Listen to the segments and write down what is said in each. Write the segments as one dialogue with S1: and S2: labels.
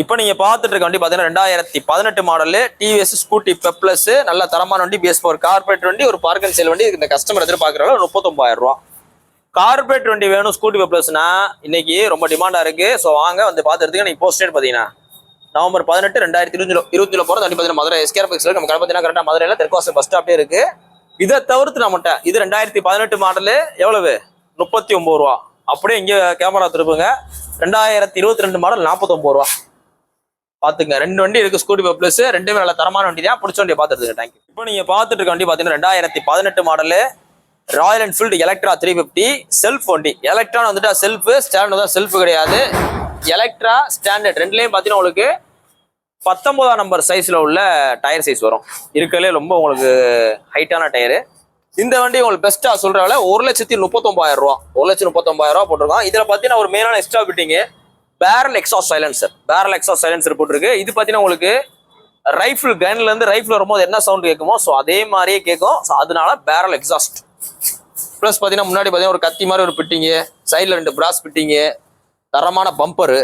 S1: இப்போ நீங்க பார்த்துட்டு இருக்க வண்டி பாத்தீங்கன்னா 2018 மாடல் டிவிஎஸ் ஸ்கூட்டி பெப்ளஸ் நல்ல தரமான வண்டி BS4 கார்பரேட் வண்டி ஒரு பார்க் அண்ட் சேல் வண்டி இந்த கஸ்டமர் எதிர்பார்க்கறாங்க 39,000 ரூபாய். கார்பரேட் வண்டி வேணும் ஸ்கூட்டி பெப்ளஸ்னா இன்னைக்கு ரொம்ப டிமாண்டா இருக்கு. ஸோ வாங்க வந்து பார்த்துட்டு நீங்க போஸ்ட் டேட் பாத்தீங்கன்னா நவம்பர் 18 2020 போறது வண்டி பாத்தீங்கன்னா மதுரை SKRX நம்ம கடை பாத்தீங்கன்னா கரெக்டா மதுரையில தெற்காசி பஸ் ஸ்டாப்லயே இருக்கு. இதை தவிர்த்து நம்மகிட்ட இது 2018 மாடலு எவ்வளவு 39 ரூபா. அப்படியே இங்க கேமரா திருப்புங்க 2022 மாடல் 49 ரூபா. பாத்துங்க ரெண்டு வண்டி இருக்கு ஸ்கூட்டி பெப்ளஸ் ரெண்டுமே நல்ல தரமான வண்டி தான். பிடிச்ச வண்டியை பார்த்துட்டு தேங்க்யூ. இப்போ நீங்க பார்த்துட்டு இருக்க வண்டி பாத்தீங்கன்னா 2018 model Royal Enfield Electra 350 self வண்டி. எலக்ட்ரான் வந்துட்டா செல்ஃப், ஸ்டாண்ட் தான் செல்ஃப் கிடையாது. எலக்ட்ரா ஸ்டாண்டர்ட் ரெண்டுலயும் பாத்தீங்கன்னா உங்களுக்கு 19ஆம் நம்பர் சைஸ்ல உள்ள டயர் சைஸ் வரும். இருக்கலே ரொம்ப உங்களுக்கு ஹைட்டான டயரு. இந்த வண்டி உங்களுக்கு பெஸ்டா சொல்ற வேலை 1,39,000 ரூபா. 1,39,000 ரூபா போட்டிருக்கோம். இதுல பாத்தீங்கன்னா ஒரு மெயினான extra fitting barrel exhaust silencer. Barrel exhaust silencer போட்டிருக்கு. இது பாத்தீங்கன்னா உங்களுக்கு ரைஃபிள் கன்ல இருந்து ரைஃபிள் வரும்போது என்ன சவுண்ட் கேட்குமோ ஸோ அதே மாதிரியே கேட்கும். ஸோ அதனால பேரல் எக்ஸாஸ்ட். ப்ளஸ் பாத்தீங்கன்னா முன்னாடி பாத்தீங்கன்னா ஒரு கத்தி மாதிரி ஒரு பிட்டிங்கு, சைட்ல 2 பிராஸ் பிட்டிங்கு, தரமான பம்பரு.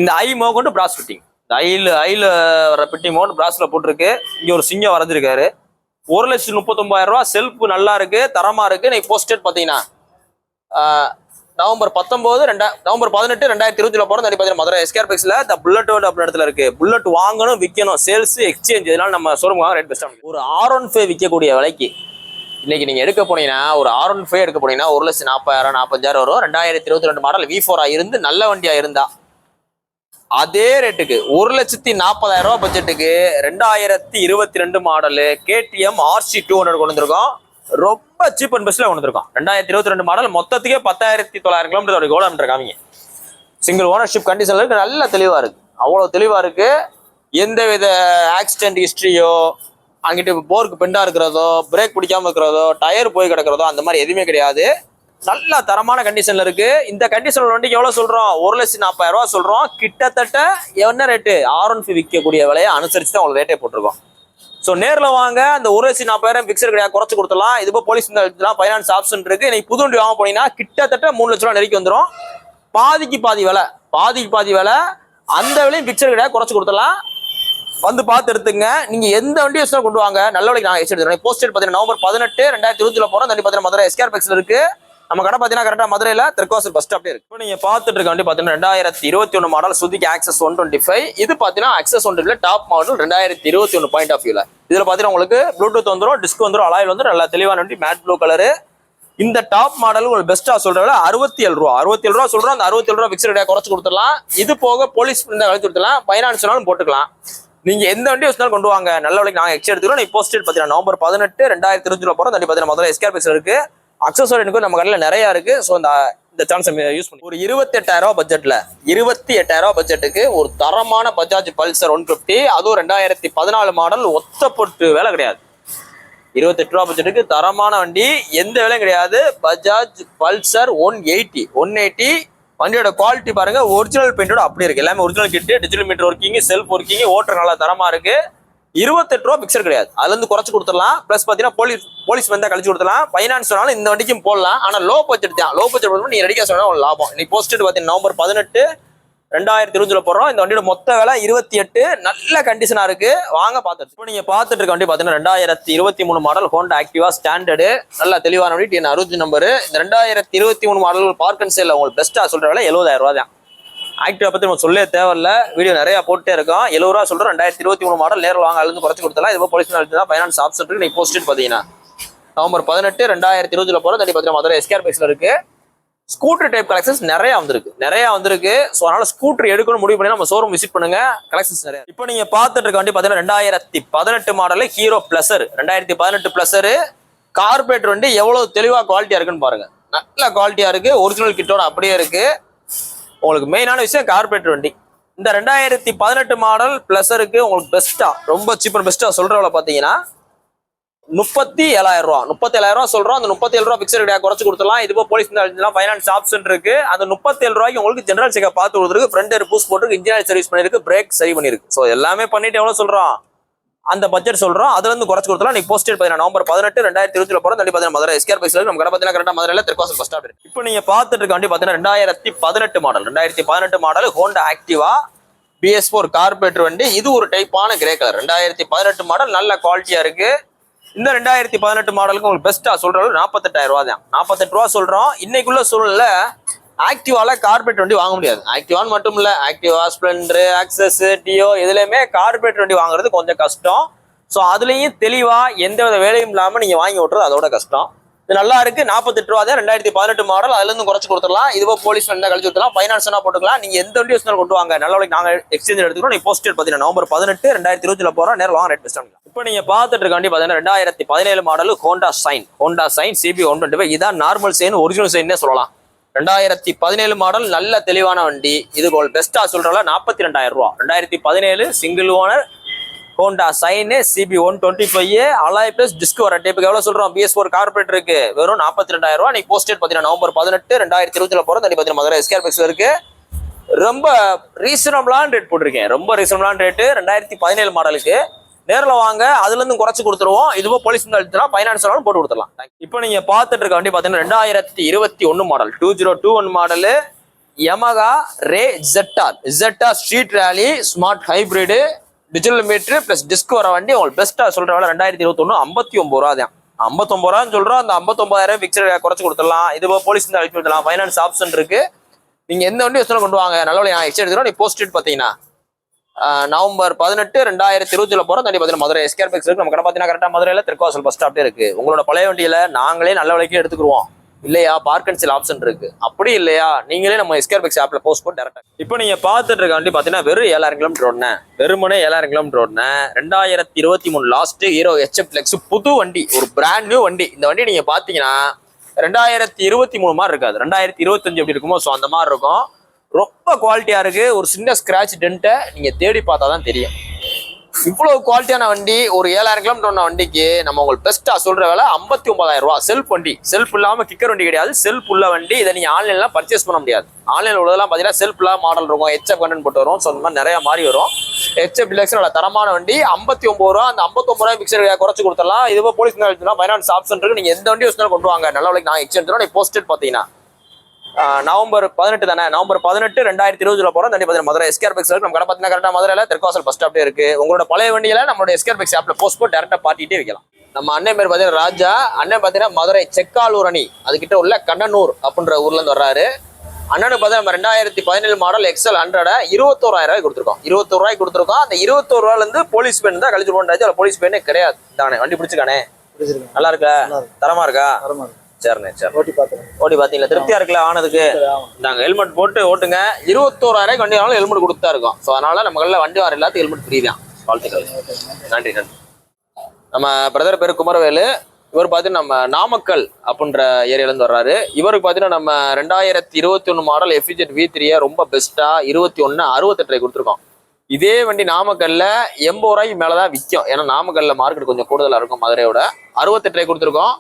S1: இந்த ஐ கொண்டு பிராஸ் பிட்டிங், இந்த ஐல வர பிட்டிங் மோகன் பிராஸ்ல போட்டிருக்கு. இங்க ஒரு சிங்கம் வரைஞ்சிருக்காரு. 1,39,000 ரூபா. செல்ஃப் நல்லா இருக்கு, தரமா இருக்கு. நீ போஸ்டட் பாத்தீங்கன்னா நவம்பர் 18 2020 போறது பாத்தீங்கன்னா மதுரை SKRXல புல்லட் அப்படின்னு இடத்துல இருக்கு. புல்லட் வாங்கணும், விற்கணும், சேல்ஸ் எக்ஸ்சேஞ்ச் இதனால நம்ம ஷோரூம் ரேட் பெஸ்ட். ஒரு R15 விற்கக்கூடிய விலைக்கு இன்னைக்கு நீங்க எடுக்க போனீங்கன்னா ஒரு R15 எடுக்க போனீங்கன்னா 1,40,000 45,000 வரும். 2022 மாடல் V4 இருந்து நல்ல வண்டியா இருந்தா அதே ரேட்டுக்கு 1,40,000 ரூபாய் பட்ஜெட்டுக்கு 2022 மாடலு KTM RC200 கொண்டு வந்திருக்கோம். ரொம்ப சீப் அண்ட் பெஸ்ட்ல கொண்டு வந்திருக்கோம். 2022 மாடல் மொத்தத்துக்கே 10,900 கிலோமீட்டர் கிலோமீட்டர் காமிங்க. சிங்கிள் ஓனர்ஷிப் கண்டிஷன்ல இருக்கு. நல்ல தெளிவா இருக்கு, அவ்வளவு தெளிவா இருக்கு. எந்த வித ஆக்சிடென்ட் ஹிஸ்டரியோ, அங்கிட்டு போருக்கு பெண்டா இருக்கிறதோ, பிரேக் பிடிக்காம இருக்கிறதோ, டயர் போய் கிடக்கிறதோ அந்த மாதிரி எதுவுமே கிடையாது. நல்ல தரமான கண்டிஷன்ல இருக்கு. இந்த கண்டிஷன்ல வண்டிக்கு எவ்வளவு சொல்றோம்? 1,40,000 ரூபாய் சொல்றோம். கிட்டத்தட்ட என்ன ரேட்டு R15 விற்கக்கூடிய விலையை அனுசரிச்சு தான் உங்களுக்கு ரேட்டே போட்டிருக்கோம். ஸோ நேரில் வாங்க. அந்த 1,40,000 பிக்சர் கிடையாது, குறைச்சு கொடுத்துலாம். இது போலீஸ் ஃபைனான்ஸ் ஆப்ஷன் இருக்கு. நீங்க புது வண்டி வாங்க போனீங்கன்னா கிட்டத்தட்ட 3 லட்ச ரூபா நெருக்கி வந்துடும். பாதிக்கு பாதி விலை அந்த விலையும் பிக்சர் கிடையாது, குறைச்சு கொடுத்துலாம். வந்து பார்த்து எடுத்துங்க. நீங்க எந்த வண்டி வச்சு கொண்டு வாங்க, நல்ல வழிக்கு நாங்கள் எடுத்துறோம். போஸ்டர் பார்த்தீங்கன்னா நவம்பர் 18 2020 போறோம். தண்ணி பார்த்தீங்கன்னா மதுரை SKRXல இருக்கு. நம்ம கடை பார்த்தீங்கன்னா கரெக்டாக மதுரையில் தெற்காசி பஸ் ஸ்டாப்லேயே இருக்கு. இப்போ நீங்கள் பார்த்துட்டு இருக்க வண்டி பார்த்தீங்கன்னா 2021 மாடல் சுசுகி ஆக்சஸ் 125. இது பார்த்தீங்கன்னா Access 125 top model 2021 point of வியூல. இதில் பார்த்தீங்கன்னா உங்களுக்கு ப்ளூடூத் வந்துடும், டிஸ்க் வந்துடும், அலாயில் வந்துடும். நல்லா தெளிவான வண்டி, மேட் ப்ளூ கலரு. இந்த டாப் மாடல் உங்களுக்கு பெஸ்ட்டாக சொல்கிறத 67 ரூபா. 67 ரூபா சொல்கிறோம். அந்த 67 ரூபா பிக்சர் கிடையாது, குறைச்சு கொடுத்துடலாம். இது போக போலீஸ் கழிச்சு கொடுத்துடலாம், ஃபைனான்ஸ்னாலும் போட்டுக்கலாம். நீங்க எந்த வண்டி வச்சுனாலும் கொண்டு வாங்க, நல்ல வழிக்கு நாங்கள் எக்ஸ்ட் எடுத்துக்கிறோம். நீ போஸ்டட் பார்த்தீங்கன்னா நவம்பர் 18 2020 போகிறோம். தண்ணி பார்த்தீங்கன்னா மதுரை SKRX இருக்கு. அக்சஸரி நம்ம கடையில் நிறைய இருக்கு. ஸோ இந்த சான்ஸ் யூஸ் பண்ணி ஒரு 28,000 ரூபா பட்ஜெட்ல 28,000 ரூபா பட்ஜெட்டுக்கு ஒரு தரமான பஜாஜ் பல்சர் 150, அதுவும் 2014 மாடல், ஒத்தப்பட்டு வேலை கிடையாது. 28 ரூபா பட்ஜெட்டுக்கு தரமான வண்டி, எந்த வேலையும் கிடையாது. பஜாஜ் பல்சர் 180 வண்டியோட குவாலிட்டி பாருங்க, ஒரிஜினல் பெயிண்டோட அப்படி இருக்கு. எல்லாமே original kit, digital meter working, self working, ஓட்டர் நல்லா தரமா இருக்கு. 28 ரூபா பிக்சர் கிடையாது, அதுல இருந்து குறைச்சு கொடுத்துடலாம். பிளஸ் பாத்தீங்கன்னா போலீஸ் வந்தா கழிச்சு கொடுத்துலாம். ஃபைனான்ஸ் வேணாலும் இந்த வண்டிக்கும் போடலாம். ஆனா லோ பட்ஜெட் தான். லோ பட்ஜெட் நீங்க ரெடிக்கா சொன்னா லாபம். இன்னைக்கு போஸ்டட் பாத்தீங்கன்னா நவம்பர் 18 2020 போடுறோம். இந்த வண்டியோட மொத்த விலை 28. நல்ல கண்டிஷனா இருக்கு, வாங்க பார்த்துட்டு. இப்போ நீங்க பார்த்துட்டு இருக்க வண்டி பாத்தீங்கன்னா 2023 மாடல் ஹோண்டா ஆக்டிவா ஸ்டாண்டர்டு, நல்ல தெளிவான வண்டி, TN 60 நம்பரு. இந்த 2023 மாடல் பார்க் அண்ட் சேல்ல உங்களுக்கு பெஸ்ட்டா சொல்ற விலை 70,000 ரூபா தான். ஆக்டிவா பத்தி நம்ம சொல்லே தேவையில்ல, வீடியோ நிறைய போட்டே இருக்கோம். 70 ரூபா சொல்றோம். 2023 மாடல் நேரில் வாங்க, அதுல இருந்து குறைச்சு கொடுத்தலாம். இது போலீஸ் ஃபைனான்ஸ் ஆப்ஷன் இருக்கு. நீங்க போஸ்டட் பாத்தீங்கன்னா நவம்பர் 18 2020 போற தண்ணி பார்த்தீங்கன்னா மதுரை SKRXல இருக்கு. ஸ்கூட்டர் டைப் கலெக்ஷன்ஸ் நிறைய வந்திருக்கு. ஸோ அதனால ஸ்கூட்டர் எடுக்கணும் முடிவு பண்ணி நம்ம ஷோரூம் விசிட் பண்ணுங்க, கலெக்ஷன்ஸ் நிறைய. இப்போ நீங்க பார்த்துட்டு இருக்க வண்டி பார்த்தீங்கன்னா 2018 model hero pleasure. 2018 pleasure corporate வண்டி எவ்வளவு தெளிவா குவாலிட்டியா இருக்குன்னு பாருங்க. நல்ல குவாலிட்டியா இருக்கு, ஒரிஜினல் கிட்டோட அப்படியே இருக்கு. உங்களுக்கு மெயினான விஷயம் கார்பரேட் வண்டி. இந்த 2018 மாடல் பிளஸருக்கு உங்களுக்கு பெஸ்டா, ரொம்ப சீப்பர் பெஸ்டா சொல்றவள பாத்தீங்கன்னா 37,000 ரூபா. 37,000 ரூபா சொல்றோம். அந்த 37 ரூபா பிக்சர் கிடையாது, குறைச்சு கொடுத்துலாம். இது போலீஸ் ஃபைனான்ஸ் ஆப்ஷன் இருக்கு. அந்த 37 ரூபாய்க்கு உங்களுக்கு ஜெனரல் செக்அப் பார்த்து கொடுத்துருக்கு, ஃப்ரண்ட் ஏர் பூஸ்ட் போட்டு, இன்ஜினியர் சர்வீஸ் பண்ணிருக்கு, பிரேக் சரி பண்ணிருக்கு. ஸோ எல்லாமே பண்ணிட்டு எவ்வளவு சொல்றோம், அந்த பட்ஜெட் சொல்றோம். அதுல இருந்து குறைச்சு கொடுத்தலாம். நீ போஸ்டட் பார்த்தீங்கன்னா நவம்பர் 18 2020 போறோம். தண்ணி பார்த்தீங்கன்னா மதுரை SKRX நம்ம கடை பார்த்தீங்கன்னா கரெக்டாக மதுரையில தெற்காசி பஸ் ஸ்டாப் இருக்கு. இப்போ நீங்க பார்த்துட்டு இருக்க வண்டி பார்த்தீங்கன்னா 2018 model Honda Activa PS4 carburettor வண்டி. இது ஒரு டைப்பான கிரே கலர். 2018 மாடல், நல்ல குவாலிட்டியா இருக்கு. இந்த 2018 மாடலுக்கு உங்களுக்கு பெஸ்டா சொல்றது 48,000 ரூபா தான். 48 ரூபா சொல்றோம். இன்னைக்குள்ள சூழல்ல ஆக்டிவால கார்பரேட் வண்டி வாங்க முடியாது. ஆக்டிவான்னு மட்டும் இல்ல, ஆக்டிவா, ஸ்பிளெண்டர், ஆக்சஸ், டியோ இதுலயுமே கார்பரேட் வண்டி வாங்குறது கொஞ்சம் கஷ்டம். ஸோ அதுலயும் தெளிவா எந்த வித வேலையும் இல்லாம நீங்க வாங்கி ஓட்டுறது அதோட கஷ்டம். இது நல்லா இருக்கு. 48 ரூபா தான். 2018 மாடல். அதுல இருந்து குறைச்சு கொடுத்துடலாம். இதுவோ போலீஸ் வண்டி கழிச்சு கொடுத்துலாம், ஃபைனான்ஸ் போட்டுக்கலாம். நீங்க எந்த வண்டி வச்சு கொண்டு வாங்க, நல்ல வழிக்கு நாங்க எக்ஸ்சேஞ்ச் எடுத்துக்கிறோம். நீ போஸ்டேட் பாத்தீங்கன்னா நவம்பர் 18 2020 போறோம். நேரம் வாங்க, ரேட் பெஸ்ட். இப்போ நீங்க பாத்துட்டு இருக்க வண்டி பாத்தீங்கன்னா 2017 மாடல் ஹோண்டா சைன் CB 125. இதான் நார்மல் சைன், ஒரிஜினல் சைன்னே சொல்லலாம். 2017 மாடல், நல்ல தெளிவான வண்டி. இது பெஸ்டா சொல்றல 42,000 ரூபா. 2017 single owner Honda sign CB 125 alloy plus disk வர டைப்புக்கு எவ்வளவு சொல்றோம்? PS4 கார்பரேட்டர் இருக்கு, வெறும் 42,000 ரூபா. நீங்க போஸ்டேட் பாத்தீங்கன்னா நவம்பர் 18 2020 போறோம். பாத்தீங்கன்னா மதுரை SKRX இருக்கு. ரொம்ப ரீசனபிளான ரேட் போட்டிருக்கேன். ரொம்ப ரீசனபிளான ரேட்டு 2017 மாடலுக்கு. நேரில் வாங்க, அதுல இருந்து குறைச்சு கொடுத்துருவோம். இதுவோ போலீஸ் ஃபைனான்ஸ் போட்டு கொடுத்துடலாம். இப்போ நீங்க பாத்துட்டு இருக்க வண்டி பாத்தீங்கன்னா 2021 மாடல் 2021 மாடலு யமகா ரே ZR street rally smart hybrid digital meter plus disk வர வண்டி. உங்களுக்கு பெஸ்டா சொல்ற வேலை 2021 59 ரூபா தான். 59 ரூபான்னு சொல்றோம். அந்த 59,000 பிக்சர் குறைச்சு கொடுத்துடலாம். இதுவோ போலீஸ் அழிச்சு கொடுத்துடலாம். ஃபைனான்ஸ் ஆப்ஷன் இருக்கு. நீங்க எந்த வண்டி வச்சு கொண்டு வாங்க, நல்ல வழி நான் எக்ஸ்ட் எடுத்துக்கிறோம். நீ போஸ்டேட் பாத்தீங்கன்னா நவம்பர் 18 2020 போறோம். தண்ணி பாத்தீங்கன்னா மதுரை SKRX இருக்கு. நம்ம கடை பாத்தீங்கன்னா கரெக்டா மதுரையில திருக்கோசல் பஸ் ஸ்டாப்டே இருக்கு. உங்களோட பழைய வண்டியில நாங்களே நல்ல விலைக்கு எடுத்துக்குருவோம். இல்லையா பார்க் அண்ட் செல் ஆப்ஷன் இருக்கு. அப்படி இல்லையா நீங்களே நம்ம SKRX ஆப்ல போஸ்ட் போட்டு டேரக்டா. இப்போ நீங்க பாத்துட்டு இருக்க வண்டி பாத்தீங்கன்னா வெறும் 7,000 கிலோமீட்டர் ஓடுன, வெறுமனே 7,000 கிலோமீட்டர் ஓடுன 2023 லாஸ்ட் ஹீரோ HF Flex புது வண்டி, ஒரு பிராண்ட் நியூ வண்டி. இந்த வண்டி நீங்க பாத்தீங்கன்னா 2023 மாதிரி இருக்காது, 2025 எப்படி இருக்குமோ ஸோ அந்த மாதிரி இருக்கும். ரொம்ப குவாலிட்டியா இருக்கு. ஒரு சின்ன ஸ்கிராட்ச் டென்ட்டை நீங்க தேடி பார்த்தா தான் தெரியும். இவ்வளவு குவாலிட்டியான வண்டி ஒரு 7,000 கிலோமீட்டர் வண்டிக்கு நம்ம உங்களுக்கு பெஸ்டா சொல்ற வேலை 59,000 ரூபா. செல்ஃப் வண்டி, செல்ஃப் இல்லாம கிக்கர் வண்டி கிடையாது, செல்ஃப் உள்ள வண்டி. இதை நீங்க ஆன்லைன்ல பர்ச்சேஸ் பண்ண முடியாது. ஆன்லைன்ல உள்ளதெல்லாம் பாத்தீங்கன்னா செல்ஃப் இல்லாம மாடல் இருக்கும், HF கண்டென்ட் போட்டு வரும். ஸோ அந்த மாதிரி நிறைய மாறி வரும். HF Deluxe நல்ல தரமான வண்டி 59 ரூபா. அந்த 59 ரூபாய் பிக்சர் குறைச்சு கொடுத்துடலாம். இதுவோ போலீஸ் ஃபைனான்ஸ் ஆப்ஷன் இருக்கு. நீங்க எந்த வண்டி வச்சு கொண்டு வாங்க, நல்ல விலைக்கு நான் எக்ஸ்சேஞ்ச் தரோம். நீ போஸ்டேட் பாத்தீங்கன்னா நவம்பர் 18 தானே, நவம்பர் 18 2020 போறோம். தண்ணி பாத்தீங்கன்னா மதுரை SKRX இருக்கு. நம்ம கடை பாத்தீங்கன்னா கரெக்டா மதுரையில திருக்கோசல் பஸ் ஸ்டாப்ல இருக்கு. உங்களோட பழைய வண்டியில நம்மளோட SKRX ஆப்ல போஸ்ட் போட்டு டேரக்டா பாட்டிட்டே வைக்கலாம். நம்ம அண்ணன் பேர் பாத்தீங்கன்னா ராஜா. அண்ணன் பாத்தீங்கன்னா மதுரை செக்காலூர் அணி அதுகிட்ட உள்ள கண்ணனூர் அப்படின்ற ஊர்ல இருந்து வர்றாரு. அண்ணனுக்கு பார்த்தா நம்ம 2017 மாடல் XL 100 21,000 ரூபாய் கொடுத்துருக்கோம். 21 ரூபாய்க்கு கொடுத்துருக்கோம். அந்த 21 ரூபாயில இருந்து போலீஸ் பெண் தான் கழிச்சு போட்டாச்சு. அதுல போலீஸ் பெண்ணே கிடையாது. தானே வண்டி பிடிச்சிருக்கானே, நல்லா இருக்கா, தரமா இருக்கா? சரிண்ணே, சரி. ஓட்டி பாத்தீங்களா, திருப்தியா இருக்குல்ல ஆனதுக்கு? நாங்க ஹெல்மெட் போட்டு ஓட்டுங்க. 21,000 வண்டி ஆனாலும் ஹெல்மெட் கொடுத்தா இருக்கும். ஸோ அதனால நம்ம கல்ல வண்டி வர எல்லாத்துக்கும் ஹெல்மெட் ஃப்ரீ தான். வாழ்த்துக்கள். நன்றி. நம்ம பிரதர் பேரு குமரவேலு. இவர் பார்த்தீங்கன்னா நம்ம நாமக்கல் அப்படின்ற ஏரியால இருந்து வர்றாரு. இவருக்கு பார்த்தீங்கன்னா நம்ம 2021 மாடல் FZ V3 ரொம்ப பெஸ்டா 21 68 கொடுத்துருக்கோம். இதே வண்டி நாமக்கல்ல 80 ரூபாய்க்கு மேலதான் விற்கும். ஏன்னா நாமக்கல்ல மார்க்கெட் கொஞ்சம் கூடுதலா இருக்கும் மதுரையோட. 68 கொடுத்துருக்கோம்.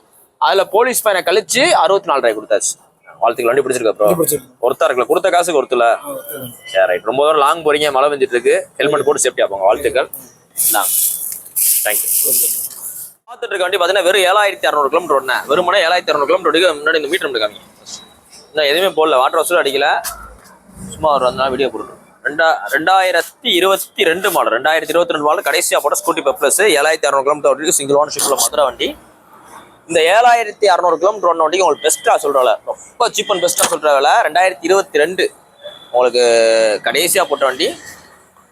S1: அதுல போலீஸ் பையனை கழிச்சு 64 ரூபாய் கொடுத்தாச்சு. வாழ்த்துக்கள். வண்டி பிடிச்சிருக்கா ப்ரோ? ஒருத்தா இருக்குல்ல, கொடுத்த காசுக்கு ஒருத்தல. சரி, ரைட். ரொம்ப தூரம் லாங் போறீங்க, மழை பெஞ்சிட்டு இருக்கு, ஹெல்மெட் போட்டு சேஃப்டியா போங்க. வாழ்த்துக்கள். தேங்க்யூ. பார்த்துட்டு இருக்க வண்டி பார்த்தீங்கன்னா வெறும் 7,600 கிலோமீட்டர் ஓடுனேன். வெறுமனே 7,600 கிலோமீட்டர் முன்னாடி இந்த மீட்டர் இருக்காங்க. இன்னும் எதுவுமே போடல, வாட்டர் வசூல் அடிக்கல, சும்மா ஒரு 2 நாள் வீடியோ போட்டுருக்கோம். 2022 மாடல் 2022 மாடல் கடைசியா போட்ட ஸ்கூட்டி பெப்ளஸ் 7,600 கிலோமீட்டர் ஓடிருக்கு. சிங்கிள் ஓனர்ஷிப்ல மதுரை வண்டி. இந்த 7,600 கிலோமீட்டர் ஓடின வண்டிக்கு உங்களுக்கு பெஸ்ட்டா சொல்ற ரொம்ப சீப் அண்ட் பெஸ்ட்டா சொல்ற வேலை 2022 உங்களுக்கு கடைசியா போட்ட வண்டி.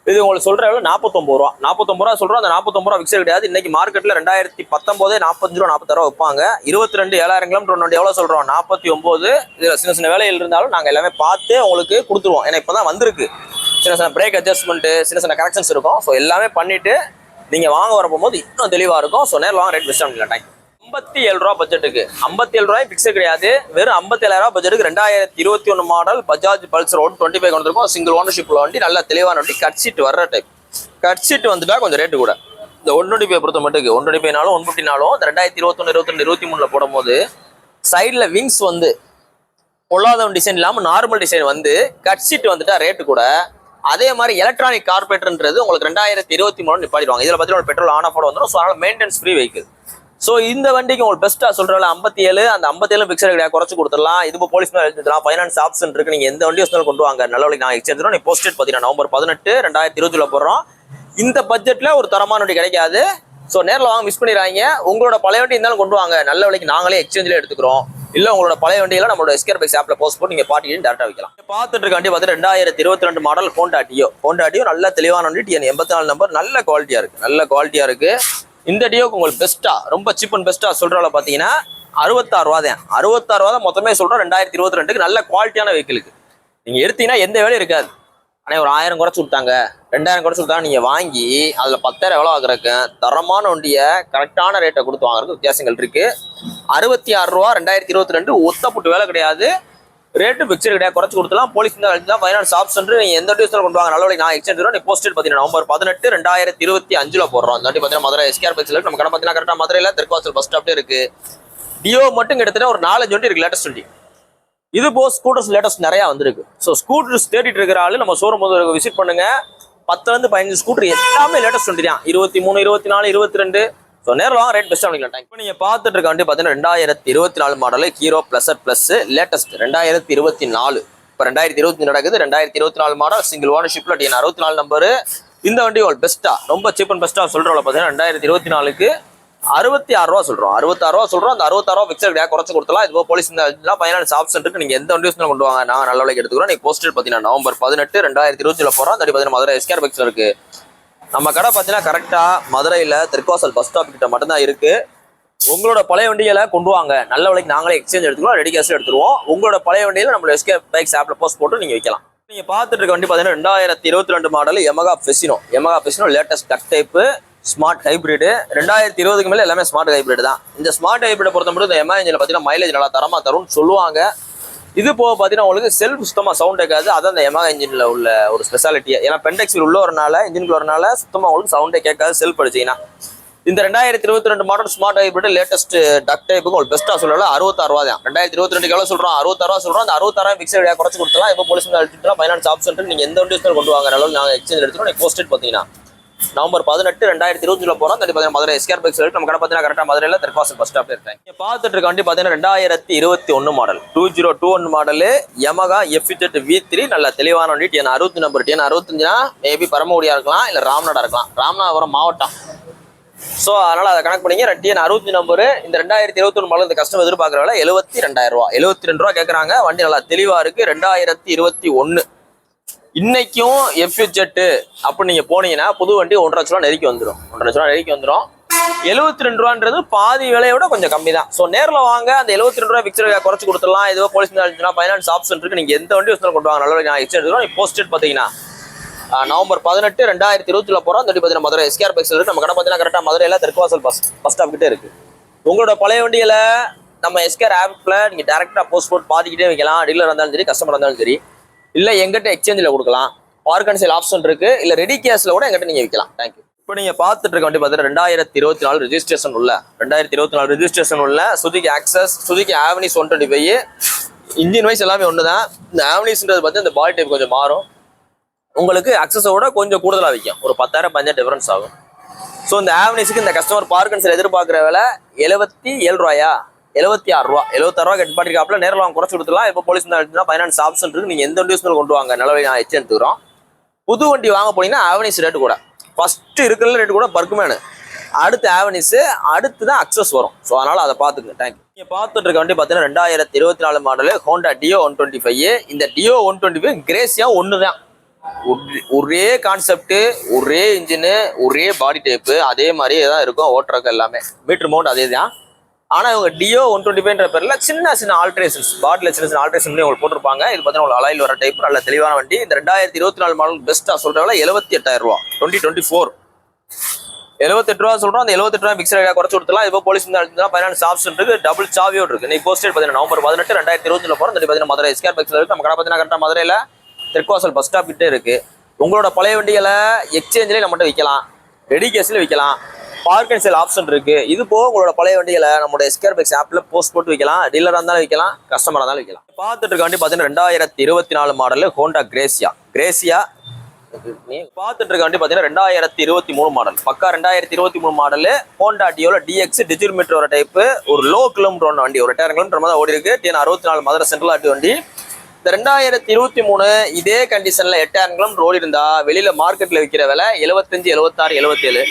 S1: இது உங்களுக்கு சொல்ற வேலை 49 ரூபா. 49 ரூபா சொல்றோம். அந்த 49 ரூபா ஃபிக்ஸட் கிடையாது. இன்னைக்கு மார்க்கெட்ல 2019 45 ரூபா 46 ரூபா வைப்பாங்க. 22 7,000 கிலோமீட்டர் வண்டி எவ்வளவு சொல்றோம்? 49. இதுல சின்ன சின்ன வேலைகள் இருந்தாலும் நாங்க எல்லாமே பார்த்து உங்களுக்கு கொடுத்துருவோம். ஏன்னா இப்பதான் வந்திருக்கு. சின்ன சின்ன பிரேக் அட்ஜஸ்ட்மெண்ட், சின்ன சின்ன கரெக்ஷன்ஸ் இருக்கும். ஸோ எல்லாமே பண்ணிட்டு நீங்க வாங்க வர போகும்போது இன்னும் தெளிவா இருக்கும். ஸோ நேரில் வாங்க, ரேட் பெஸ்ட் பண்ணிக்கலாம். 57 ரூபா பட்ஜெட்டுக்கு 57 ரூபாய் பிக்சர் கிடையாது. வெறும் 57,000 ரூபாய் பட்ஜெட்டுக்கு 2021 மாடல் பஜாஜ் பல்சர் 125 கொண்டிருக்கும். சிங்கிள் ஓனர்ஷிப்ல வண்டி, நல்ல தெளிவான வண்டி. கட் சீட் வர்ற டைப். கட் சீட் வந்துட்டா கொஞ்சம் ரேட்டு கூட. இந்த 125 பொறுத்த மட்டும் 125 150 இந்த 2021 22 23 போடும் போது சைட்ல விங்ஸ் வந்து பொல்லாத டிசைன் இல்லாம நார்மல் டிசைன் வந்து கட் சீட் வந்துட்டா ரேட்டு கூட. அதே மாதிரி எலக்ட்ரானிக் கார்பரேட்டர்ன்றது உங்களுக்கு 2023 நிப்பாடிடுவாங்க. இதுல பார்த்தீங்கன்னா பெட்ரோல் ஆன் ஆஃப் வந்துடும். ஸோ அதனால மெயின்டெனன்ஸ் ஃப்ரீ வெஹிக்கிள். ஸோ இந்த வண்டிக்கு உங்களுக்கு பெஸ்ட்டாக சொல்கிறல 57, அந்த 57 பிக்சர் கிடையாது, குறைச்சு கொடுத்துடலாம். இது போலீஸ் மேலே எழுதிடலாம், ஃபைனான்ஸ் ஆப்ஷன் இருக்குது. நீங்கள் எந்த வண்டி வந்தாலும் கொண்டு வாங்க, நல்ல வழி நான் எக்ஸ்சேஞ்ச் தரோம். நீ போஸ்டேட் பார்த்தீங்கன்னா நவம்பர் 18 2020 போடுறோம். இந்த பட்ஜெட்டில் ஒரு தரமான வண்டி கிடைக்காது. ஸோ நேரில் வாங்க, மிஸ் பண்ணிடுறாங்க. உங்களோட பழைய வண்டி இருந்தாலும் கொண்டு வாங்க, நல்ல வழிக்கு நாங்களே எக்ஸ்சேஞ்சில் எடுத்துக்கிறோம். இல்லை உங்களோட பழைய வண்டியெல்லாம் நம்மளோட எஸ்கேர் பைக்ஸ் ஆப்பில் போஸ்ட் பண்ணி நீங்கள் பாட்டிட்டு டேரக்டாக வைக்கலாம். பார்த்துட்டு இருக்க வண்டி பார்த்தீங்கன்னா 2022 மாடல் ஹோண்டா டியோ நல்ல தெளிவான வண்டி. TN 84 நம்பர், நல்ல குவாலிட்டியாக இருக்குது. இந்த டியோக்கு உங்களுக்கு பெஸ்ட்டாக, ரொம்ப சீப் அண்ட் பெஸ்ட்டாக சொல்கிறவங்கள பார்த்தீங்கன்னா 66 ரூபா தான். 66 ரூபா தான் மொத்தமே சொல்கிறோம். 2022 நல்ல குவாலிட்டியான வெஹிக்கிளுக்கு நீங்கள் எடுத்தீங்கன்னா எந்த வேலையும் இருக்காது. ஆனால் ஒரு 1000 குறைச்சி விட்டாங்க, 2000 குறைச்சி விட்டாங்க, நீங்கள் வாங்கி அதில் 10,000 எவ்வளோ ஆகுறக்கு தரமான வண்டியை கரெக்டான ரேட்டை கொடுத்து வாங்குறதுக்கு வித்தியாசங்கள் இருக்குது. 66 ரூபா 2022 ஒத்தப்பட்டு வேலை கிடையாது, ரேட்டு பிக்சர் கிடையாது, குறைச்சி கொடுத்துலாம். போலீஸ் தான் ஃபைனான்ஸ் ஆப்ஷன் நீங்கள் எந்த டியூஸில் கொண்டு வாங்க, நல்ல வழி நான் எக்ஸ்சேஞ்ச் தரோம். நீ போஸ்டேட் பார்த்தீங்கன்னா நவம்பர் 18 2025 போடுறோம். அந்த வண்டி பார்த்தீங்கன்னா மதுரை எஸ்கேர் பைக்ஸில் நம்ம கடை பார்த்தீங்கன்னா கரெக்டாக மதுரையில் தெற்காசல் பஸ் ஸ்டாப்லேயே இருக்குது. டியோ மட்டும் கிட்டத்தட்ட ஒரு 4-5 வண்டி இருக்குது, லேட்டஸ்ட் வண்டி. இது போ ஸ்கூட்டர்ஸ் லேட்டஸ்ட் நிறையா வந்திருக்கு. ஸோ ஸ்கூட்டர்ஸ் தேடிட்டு இருக்கிற ஆளு நம்ம ஷோரூம் விசிட் பண்ணுங்க. 10 - 15 ஸ்கூட்டர் எல்லாமே லேட்டஸ்ட் வண்டி தான். 23, 24, 22. ஸோ நேரில் வாங்க, ரேட் பெஸ்ட்டாக பண்ணிக்கலாம். இப்போ நீங்கள் பார்த்துட்டு இருக்க வண்டி பார்த்தீங்கன்னா 2024 மாடல் ஹீரோ ப்ளஸ் லேட்டஸ்ட் 2024. இப்போ 2020 நடக்குது. 2024 மாடல் சிங்கிள் ஓனர்ஷிப்பில் TN 64 நம்பரு. இந்த வண்டி ஒரு பெஸ்ட்டாக, ரொம்ப சீப் அண்ட் பெஸ்ட்டாக சொல்கிறவங்கள பார்த்தீங்கன்னா 2024க்கு 66 ரூபா சொல்கிறோம். 66 ரூபா சொல்கிறோம். அந்த 66 ரூபா பிக்சர் கிடையாது, குறைச்சி கொடுத்தலாம். இது போலீஸ் ஃபைனான்ஸ் ஆப்ஷன் இருக்குது. நீங்கள் எந்த வண்டி வந்தாலும் கொண்டு வாங்க, நாங்கள் நல்ல விலைக்கு எடுத்துக்கிறோம். நீங்கள் போஸ்டேட் பார்த்தீங்கன்னா நவம்பர் 18 2020 போகிறோம். அந்த பார்த்தீங்கன்னா மதுரை எஸ்கேர் பைக்ஸில் இருக்குது. நம்ம கடை பார்த்தீங்கன்னா கரெக்டாக மதுரையில் தெற்காசல் பஸ் ஸ்டாப் கிட்ட மட்டும்தான் இருக்குது. உங்களோட பழைய வண்டிகளை கொண்டு வாங்க, நல்ல விலைக்கு நாங்களே எக்ஸ்சேஞ்ச் எடுத்துக்கிறோம், ரெடி கேஷில் எடுத்துருவோம். உங்களோட பழைய வண்டியில் நம்மளோட எஸ்கேர் பைக்ஸ் ஆப்பில் போஸ்ட் போட்டு நீங்கள் வைக்கலாம். நீங்கள் பார்த்துட்டு இருக்க வண்டி பார்த்தீங்கன்னா 2022 மாடல் Yamaha Fezino லேட்டஸ்ட் டக் டைப்பு ஸ்மார்ட் ஹைப்ரிடு. 2020க்கு மேலே எல்லாமே ஸ்மார்ட் ஹைப்ரிட் தான். இந்த ஸ்மார்ட் ஹைப்ரிடை பொறுத்த மட்டும் இந்த Yamaha இன்ஜினில் பார்த்தீங்கன்னா மைலேஜ் நல்லா தரமாக தரும்னு சொல்லுவாங்க. இது போக பார்த்தீங்கன்னா உங்களுக்கு செல்ஃப் சுத்தமாக சவுண்ட் கேட்காது. அதான் இந்த Yamaha இன்ஜினில் உள்ள ஒரு ஸ்பெஷாலிட்டியை. ஏன்னா பென்டெக்ஸில் உள்ள வரனால, இன்ஜினுக்குள்ள வரனால சுத்தமாக உங்களுக்கு சவுண்டே கேட்காது செல்ஃப் அடிச்சிங்கன்னா. இந்த 2022 மாடல் ஸ்மார்ட் ஹைப்ரிட் லேட்டஸ்ட் டக் டைப்புக்கு உங்களுக்கு பெஸ்ட்டாக சொல்லல 66 ரூபா தான். 2022 எவ்வளோ சொல்கிறோம், 66 ரூபா சொல்கிறோம். அந்த 66 பிக்சர் குறைச்சி கொடுத்தலாம். இப்போ போலீஸ் எடுத்துக்கலாம், ஃபைனான்ஸ் ஆப்ஷன் நீங்கள் எந்த வண்டி கொண்டு வாங்க, நல்ல நாங்கள் எக்ஸ்சேஞ்ச் எடுத்துக்கிறோம். நீங்கள் போஸ்டேட் பார்த்தீங்கன்னா நவம்பர் 18 2020 போகிறோம். அந்த பார்த்தீங்கன்னா மதுரை எஸ்கேர் பைக்ஸ் நம்ம கடை பார்த்தீங்கன்னா கரெக்டாக மதுரையில் தெற்காசல் பஸ் ஸ்டாப்ல இருக்காங்க. நீங்கள் பார்த்துட்டு இருக்க வண்டி பார்த்தீங்கன்னா 2021 model 2021 model Yamaha FZ V3 நல்ல தெளிவான வண்டி. TN 60 number. TN 65னா மேபி பரமக்குடியாக இருக்கலாம், இல்லை ராமநாடாக இருக்கலாம். ராமநாதபுரம் மாவட்டம். ஸோ அதனால் அதை கணக்கு பண்ணிங்க. TN 60 number. இந்த 2021 மாடல் இந்த கஸ்டமர் எதிர்பார்க்குற வேலை 72,000 ரூபா. 72 ரூபா கேட்குறாங்க. வண்டி நல்லா தெளிவாக இருக்குது. 2021 இன்னைக்கும் FZ அப்படி நீங்கள் போனீங்கன்னா புது வண்டி 1.5 லட்ச ரூபா நெருக்கி வந்துடும். 1.5 லட்ச ரூபா நெருக்கி வந்துடும். 72 ரூபான்றது பாதி விலையை விட கொஞ்சம் கம்மி தான். ஸோ நேரில் வாங்க, அந்த 72 ரூபா பிக்சர் குறைச்சி கொடுத்துடலாம். ஏதோ போலீஸ் ஃபைனான்ஸ் ஆப்ஷன் இருக்குது. நீங்கள் எந்த வண்டி வசூல் கொண்டு வாங்க, நல்ல நான் எக்ஸ்சேஞ்ச் எடுத்துக்கிறோம். போஸ்டேட் பார்த்தீங்கன்னா நவம்பர் 18 2020 போகிறோம். அந்த பார்த்தீங்கன்னா மதுரை எஸ்கேர் பைக்ஸ் நம்ம கடை பார்த்தீங்கன்னா கரெக்டாக மதுரையில் தெற்காசல் பஸ் ஸ்டாப் கிட்டே இருக்குது. உங்களோட பழைய வண்டியில் நம்ம எஸ்கேர் ஆப்பில் நீங்கள் டேரெக்டாக போஸ்ட் போட்டு பார்த்துக்கிட்டே வைக்கலாம். டீலர் இருந்தாலும் சரி, கஸ்டமர் இருந்தாலும் சரி. இல்லை எங்கிட்ட எக்ஸ்சேஞ்சில் கொடுக்கலாம், பார்க் சேல் ஆப்ஷன் இருக்குது. இல்லை ரெடி கேஷில் கூட எங்கிட்ட நீங்கள் விற்கலாம். தேங்க்யூ. இப்போ நீங்கள் பார்த்துட்டு இருக்க வண்டி பார்த்தீங்கன்னா 2024 ரெஜிஸ்ட்ரேஷன் உள்ள 2024 ரெஜிஸ்ட்ரேஷன் உள்ள Suzuki Access, Suzuki Avenis 125. Engine wise எல்லாமே ஒன்று தான். இந்த ஆவனிஸ்ன்றது பார்த்து இந்த பாடி டைப் கொஞ்சம் மாறும். உங்களுக்கு அக்சஸோட கொஞ்சம் கூடுதலாக விற்கும். ஒரு 10,000 15,000 டிஃபரன்ஸ் ஆகும். ஸோ இந்த ஆவனிஸுக்கு இந்த கஸ்டமர் பார்க் சேல் எதிர்பார்க்குற விலை 77 ரூபாயா, 76 ரூபா. 76 ரூபா கெட் பாட்டிருக்காப்புல. நேரில் வாங்க, குறைச்சி கொடுத்துலாம். இப்போ போலீஸ் தான் ஃபைனான்ஸ் ஆப்ஷன் இருக்குது. நீங்கள் எந்த வண்டி கொண்டு வாங்க, நல்ல வழி நான் எச்சு எடுத்துக்கிறோம். புது வண்டி வாங்க போனீங்கன்னா ஆவனிஸ் ரேட்டு கூட ஃபஸ்ட்டு இருக்கிற ரேட்டு கூட பர்க்குமேனு, அடுத்து ஆவனிஸு, அடுத்து தான் அக்சஸ் வரும். ஸோ அதனால் அதை பார்த்துக்குங்க. தேங்க்யூ. நீங்கள் பார்த்துட்டு இருக்க வண்டி பார்த்தீங்கன்னா 2024 மாடலு ஹோண்டா டியோ 125. இந்த டியோ 125 கிரேசியா ஒன்று தான். ஒரே கான்செப்ட், ஒரே இன்ஜினு, ஒரே பாடி டைப்பு, அதே மாதிரியே தான் இருக்கும். ஓட்டுறக்கு எல்லாமே மீட்டர் மவுண்ட் அதே தான். ஆனால் இவங்க டியோ 125ன்ற பேரில் சின்ன ஆல்ட்ரேஷன்ஸ், பாட்டில் சின்ன ஆல்ட்ரேஷன் பண்ணி உங்களுக்கு போட்டிருப்பாங்க. இது பார்த்தீங்கன்னா உங்களுக்கு அலாயில் வர டைப், நல்ல தெளிவான வண்டி. இந்த 2024 மாடல் பெஸ்ட்டாக சொல்கிறவங்கள 78,000 ரூபா. 2024 78 ரூபா சொல்கிறோம். அந்த 78 ரூபா பிக்சர் குறைச்சி கொடுத்துலாம். இப்போ போலீஸ் ஃபைனான்ஸ் ஆப்ஷன் இருக்குது. டபுள் சாவியோடு இருக்குது. நீங்கள் போஸ்டேட் பார்த்தீங்கன்னா நவம்பர் 18 2020 போகிறோம். பார்த்தீங்கன்னா மதுரை எஸ்கேர் பைக்ஸில் இருக்குது. நம்ம கடை பார்த்தீங்கன்னா கரெக்டாக மதுரையில் தெற்காசல் பஸ் ஸ்டாப் கிட்டே இருக்குது. உங்களோட பழைய வண்டிகளை எக்ஸ்சேஞ்சிலே நம்மகிட்ட விற்கலாம், ரெடி கேஸில் விற்கலாம், பார்க் அண்ட் சேல் ஆப்ஷன் இருக்குது. இது போக உங்களோட பழைய வண்டிகளை நம்மளோட எஸ்கேர் பைக்ஸ் ஆப்பில் போஸ்ட் போட்டு விற்கலாம். டீலராக இருந்தாலும் விற்கலாம், கஸ்டமராக இருந்தாலும் விற்கலாம். பார்த்துட்டு இருக்க வண்டி பார்த்தீங்கன்னா 2024 மாடல் ஹோண்டா கிரேசியா பார்த்துட்டு இருக்க வண்டி பார்த்தீங்கன்னா 2023 மாடல், பக்கா 2023 மாடலு. ஹோண்டா டியோல டிஎக்ஸ் டிஜிட்டல் மீட்டர் வர டைப்பு, ஒரு லோ கிலோமீட்டர் வண்டி, ஒரு 8000 கிலோமீட்டர் மாதிரி ஓடி இருக்கு. TN 64 மதுரை சென்ட்ரல் ஆட்டி வண்டி. இந்த 2023 இதே கண்டிஷன்ல 8000 கிலோமீட்டர் ஓடி இருந்தா வெளியில மார்க்கெட்ல விற்கிற விலை 75, 76, 77.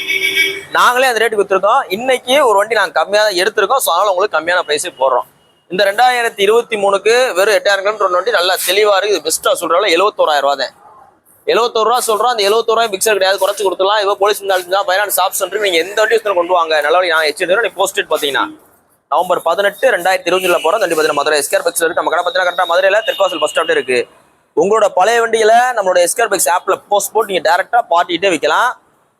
S1: நாங்களே அந்த ரேட்டுக்கு வித்துருக்கோம். இன்னைக்கு ஒரு வண்டி நாங்கள் கம்மியாக தான் எடுத்திருக்கோம். ஸோ அதனால உங்களுக்கு கம்மியான பிரைஸே போடுறோம். இந்த 2023க்கு வெறும் 8000 கிலோமீட்டர் வண்டி நல்லா தெளிவா இருக்கு. இது பெஸ்ட்டா சொல்றாங்க 71,000 ரூபா தான். 71 ரூபா சொல்றோம். அந்த 71 ரூபாய் பிக்சர் கிடையாது, குறைச்சு கொடுத்துலாம். இப்போ போலீஸ் இருந்தாலும் ஃபைனான்ஸ் ஆப்ஷன் இருக்கு. நீங்க எந்த வண்டி கொண்டு வாங்க, நல்ல நான் எச்சு. நீ போஸ்ட் பாத்தீங்கன்னா நவம்பர் 18, 2020 போறோம். வண்டி பார்த்தீங்கன்னா மதுரை எஸ்கேர் பைக்ஸ் இருக்கு. நம்ம கடை பார்த்தீங்கன்னா கரெக்டாக மதுரையில தெற்காசல் பஸ் ஸ்டாப்ல இருக்கு. உங்களோட பழைய வண்டியில நம்மளோட எஸ்கேர் பைக்ஸ் ஆப்ல போஸ்ட் போட்டு நீங்க டேரக்டா பாட்டிட்டே வைக்கலாம்.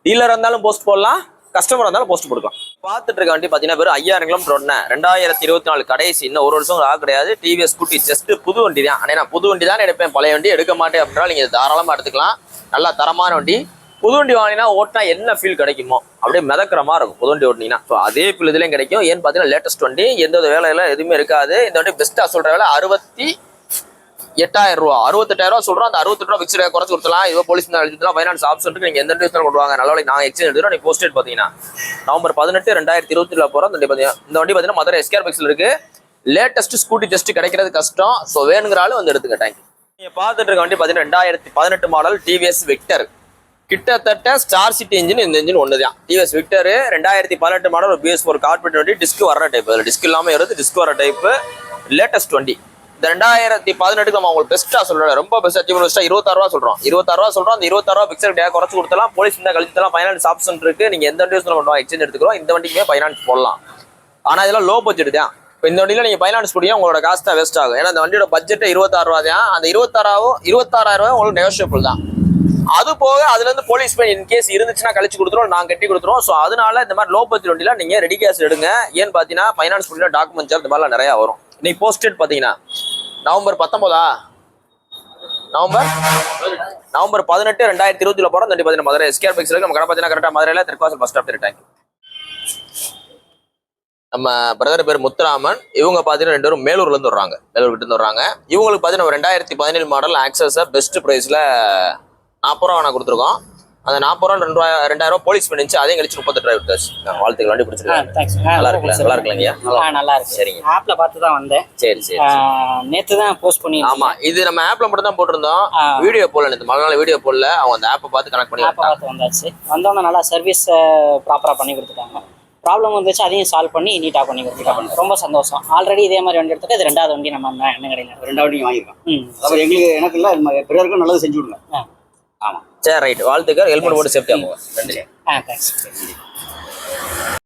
S1: டீலர் இருந்தாலும் போஸ்ட் போடலாம், கஸ்டமர் இருந்தாலும் போஸ்ட் கொடுக்கலாம். பார்த்துட்டு இருக்க வண்டி பார்த்தீங்கன்னா வெறும் 5000 கிலோமீட்டர் ஓடின 2024 கடைசி, இன்னும் ஒரு வருஷம் ஆக கிடையாது. டிவிஎஸ் ஸ்கூட்டி ஜஸ்ட் புது வண்டி தான். ஆனால் நான் புது வண்டி தான் எடுப்பேன், பழைய வண்டி எடுக்க மாட்டேன் அப்படின்னா நீங்க தாராளமாக எடுத்துக்கலாம். நல்லா தரமான வண்டி. புது வண்டி வாங்கினா ஓட்டினா என்ன ஃபீல் கிடைக்குமோ அப்படியே மிதக்கிற மாதிரி இருக்கும் புது வண்டி ஓட்டினீங்கன்னா. ஸோ அதே ஃபீல் இதுலேயும் கிடைக்கும். ஏன்னு பார்த்தீங்கன்னா லேட்டஸ்ட் வண்டி, எந்த வேலையெல்லாம் எதுவுமே இருக்காது. இந்த வண்டி பெஸ்ட்டாக சொல்கிற வேலை 68,000 ரூபா, 68,000 ரூபா சொல்கிறோம். அந்த 68 ரூபா பிக்சர் குறைச்சு கொடுத்துலாம். இதோ போலீஸ் எழுதிக்கலாம், ஃபைனான்ஸ் ஆப்ஷன் இருக்கு. நீங்கள் எந்த வண்டி கொண்டு வாங்க, நல்ல நாங்கள் எக்ஸ்சேஞ்ச் எடுத்துகிறோம். நீங்கள் போஸ்டேட் பார்த்தீங்கன்னா நவம்பர் 18, 2020 போகிறோம். இந்த வண்டி பார்த்தீங்கன்னா மதுரை எஸ்கேர் பைக்ஸில் இருக்கு. லேட்டஸ்ட் ஸ்கூட்டி ஜஸ்ட் கிடைக்கிறது கஷ்டம். ஸோ வேணுங்கிறாலும் வந்து எடுத்துக்க. தேங்க்யூ. நீங்கள் பார்த்துட்டு இருக்க வண்டி பார்த்தீங்கன்னா 2018 மாடல் டிவிஎஸ் விக்டர். கிட்டத்தட்ட ஸ்டார் சிட்டி இன்ஜின், இந்த இன்ஜின் ஒன்று தான். டிவிஎஸ் விக்டர் 2018 மாடல், ஒரு BS4 கார்பரேட் வண்டி. டிஸ்க் வர டைப், அதில் டிஸ்க் இல்லாமல் வருது, டிஸ்க் வர டைப்பு. லேட்டஸ்ட் வண்டி. இந்த 2018 நம்ம உங்களுக்கு பெஸ்ட்டாக சொல்கிறோம். ரொம்ப பெஸ்ட்டாக 26 ரூபா சொல்கிறோம். 26 ரூபா சொல்கிறோம். அந்த 26 ரூபா பிக்சர் டே குறைச்சு கொடுத்தலாம். போலீஸ் இருந்தால் கழிச்சுலாம். ஃபைனான்ஸ் ஆப்ஷன் இருக்கு. நீங்கள் எந்த வண்டி பண்ணுவோம் எக்ஸ்சேஞ்ச் எடுத்துக்கிறோம். இந்த வண்டிக்குமே ஃபைனான்ஸ் போடலாம். ஆனால் இதெல்லாம் லோ பட்ஜெட் தான். இப்போ இந்த வண்டியில் நீங்கள் ஃபைனான்ஸ் போடியா உங்களோட காசு தான் வேஸ்ட் ஆகும். ஏன்னா அந்த வண்டியோட பட்ஜெட்டே 26 ரூபா தான். அந்த 26,000 ரூபாய் உங்களுக்கு நெகோஷியபிள் தான். அது போக அதுலேருந்து போலீஸ் பே இன்கேஸ் இருந்துச்சுன்னா கழிச்சு கொடுத்துருவோம், நாங்கள் கட்டி கொடுத்துருவோம். ஸோ அதனால இந்த மாதிரி லோ பட்ஜெட் வண்டியில் நீங்கள் ரெடி கேஷ் எடுங்க. ஏன்னு பார்த்தீங்கன்னா ஃபைனான்ஸ் பண்ணினா டாக்குமெண்ட்ஸ் இந்த மாதிரிலாம் நிறையா வரும். இன்னைக்கு போஸ்டேட் பார்த்தீங்கன்னா நவம்பர் 19, நவம்பர் 18, 2020 போகிறோம். வண்டி பார்த்தீங்கன்னா மதுரை எஸ்கேர் பைக்ஸ் இருக்கு. நம்ம கடை பார்த்தீங்கன்னா கரெக்டாக மதுரையில் தெற்காசல் பஸ் ஸ்டாப் இருக்காங்க. நம்ம பிரதர் பேர் முத்துராமன். இவங்க பார்த்தீங்கன்னா 2 பேரும் மேலூர்லேருந்து வர்றாங்க, மேலூர் கிட்ட வர்றாங்க. இவங்களுக்கு பார்த்தீங்கன்னா 2017 மாடல் ஆக்சஸை பெஸ்ட் ப்ரைஸில் 40 ரூபா நான் கொடுத்துருக்கோம். அந்த 40 ரூபா 2000 போலீஸ் பண்ணிச்சு, அதையும் கழிச்சு 38 ரூபாய் விட்டாச்சு. வாழ்த்துக்கள், வண்டி பிடிச்சிருக்கேன். நல்லா இருக்குல்ல? நல்லா இருக்குல்லங்கய்யா? நல்லா இருக்கு. சரிங்க. ஆப்ல பார்த்து தான் வந்தேன். சரி சரி. நேற்று தான் போஸ்ட் பண்ணி. ஆமா, இது நம்ம ஆப்ல மட்டும் தான் போட்டிருந்தோம். வீடியோ போடல, இந்த மழை வீடியோ போடல. அவங்க அந்த ஆப்பை பார்த்து கனெக்ட் பண்ணி பார்த்து வந்தாச்சு. வந்தோடனே நல்லா சர்வீஸ் ப்ராப்பராக பண்ணி கொடுத்துட்டாங்க. ப்ராப்ளம் வந்துச்சு, அதையும் சால்வ் பண்ணி நீட்டாக பண்ணி கொடுத்துட்டாங்க. ரொம்ப சந்தோஷம். ஆல்ரெடி இதே மாதிரி வண்டி எடுத்துட்டு இது 2வது வண்டி நம்ம என்ன கடையில் 2வது வண்டி வாங்கியிருக்கோம். அப்புறம் எங்களுக்கு எனக்கு இல்லை, பிறருக்கும் நல்லது செஞ்சு விடுங்க. ஆமாம், சரி, ரைட். வாழ்த்துக்கள். ஹெல்மெட் போட்டு சேஃப்டி ஆகும். நன்றி. தேங்க்ஸ்.